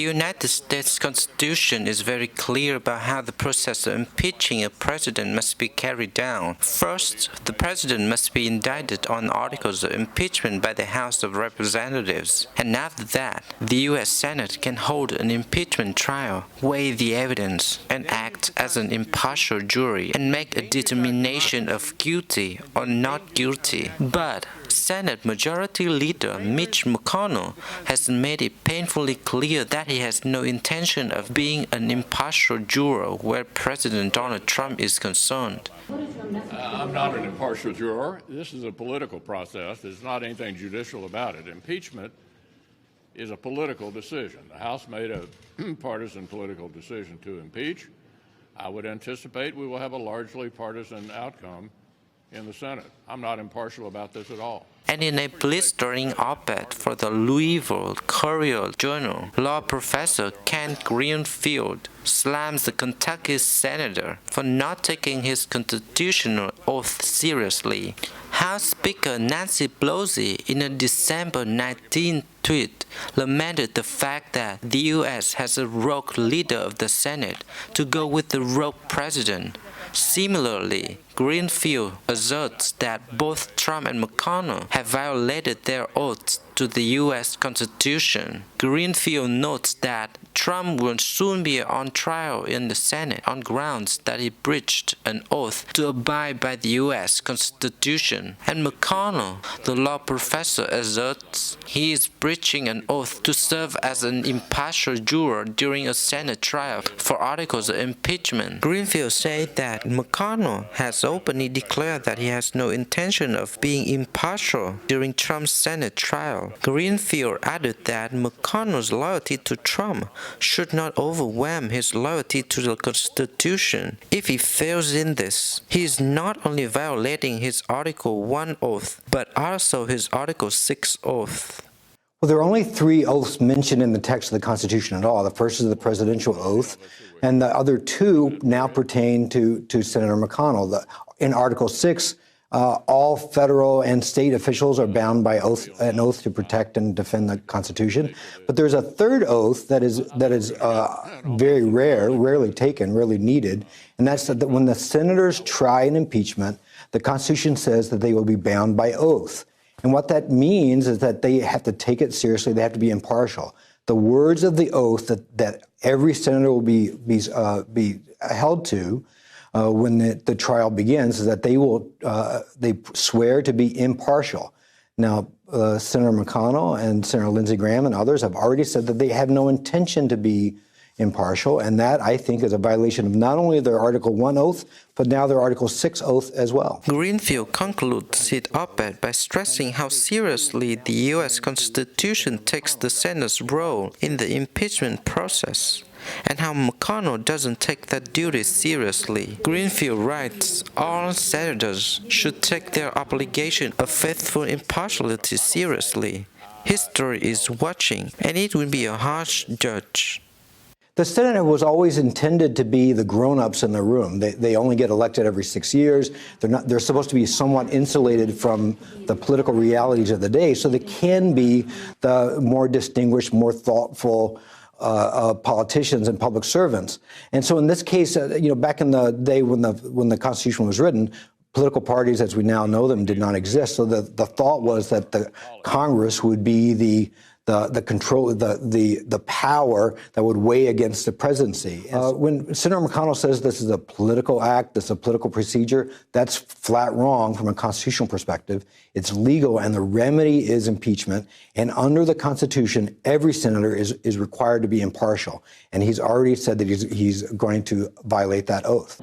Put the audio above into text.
United States Constitution is very clear about how the process of impeaching a president must be carried out. First, the president must be indicted on articles of impeachment by the House of Representatives, and after that, the U.S. Senate can hold an impeachment trial, weigh the evidence, and act as an impartial jury and make a determination of guilty or not guilty. But Senate Majority Leader Mitch McConnell has made it painfully clear that he has no intention of being an impartial juror where President Donald Trump is concerned. I'm not an impartial juror. This is a political process. There's not anything judicial about it. Impeachment is a political decision. The House made a partisan political decision to impeach. I would anticipate we will have a largely partisan outcome in the Senate. I'm not impartial about this at all. And in a blistering op-ed for the Louisville Courier-Journal, law professor Kent Greenfield slams the Kentucky senator for not taking his constitutional oath seriously. House Speaker Nancy Pelosi, in a December 19 tweet, lamented the fact that the U.S. has a rogue leader of the Senate to go with the rogue president. Similarly, Greenfield asserts that both Trump and McConnell have violated their oaths to the U.S. Constitution. Greenfield notes that Trump will soon be on trial in the Senate on grounds that he breached an oath to abide by the U.S. Constitution. And McConnell, the law professor, asserts he is breaching an oath to serve as an impartial juror during a Senate trial for articles of impeachment. Greenfield said that McConnell has openly declared that he has no intention of being impartial during Trump's Senate trial. Greenfield added that McConnell's loyalty to Trump should not overwhelm his loyalty to the Constitution. If he fails in this, he is not only violating his Article 1 oath, but also his Article 6 oath. Well, there are only 3 oaths mentioned in the text of the Constitution at all. The first is the presidential oath, and the other 2 now pertain to Senator McConnell. In Article 6, all federal and state officials are bound by an oath to protect and defend the Constitution. But there's a third oath that is very rarely taken, rarely needed, and that's that when the senators try an impeachment, the Constitution says that they will be bound by oath. And what that means is that they have to take it seriously. They have to be impartial. The words of the oath that every senator will be held to when the trial begins is that they swear to be impartial. Now, Senator McConnell and Senator Lindsey Graham and others have already said that they have no intention to be impartial, and that, I think, is a violation of not only their Article 1 oath, but now their Article 6 oath as well. Greenfield concludes his op-ed by stressing how seriously the U.S. Constitution takes the Senate's role in the impeachment process, and how McConnell doesn't take that duty seriously. Greenfield writes, all senators should take their obligation of faithful impartiality seriously. History is watching, and it will be a harsh judge. The Senate was always intended to be the grown-ups in the room. They only get elected every 6 years. They're supposed to be somewhat insulated from the political realities of the day, so they can be the more distinguished, more thoughtful politicians and public servants. And so in this case, back in the day when the Constitution was written, political parties, as we now know them, did not exist. So the thought was that the Congress would be the control, the power that would weigh against the presidency. When Senator McConnell says this is a political act, this is a political procedure, that's flat wrong from a constitutional perspective. It's legal, and the remedy is impeachment. And under the Constitution, every senator is required to be impartial. And he's already said that he's going to violate that oath.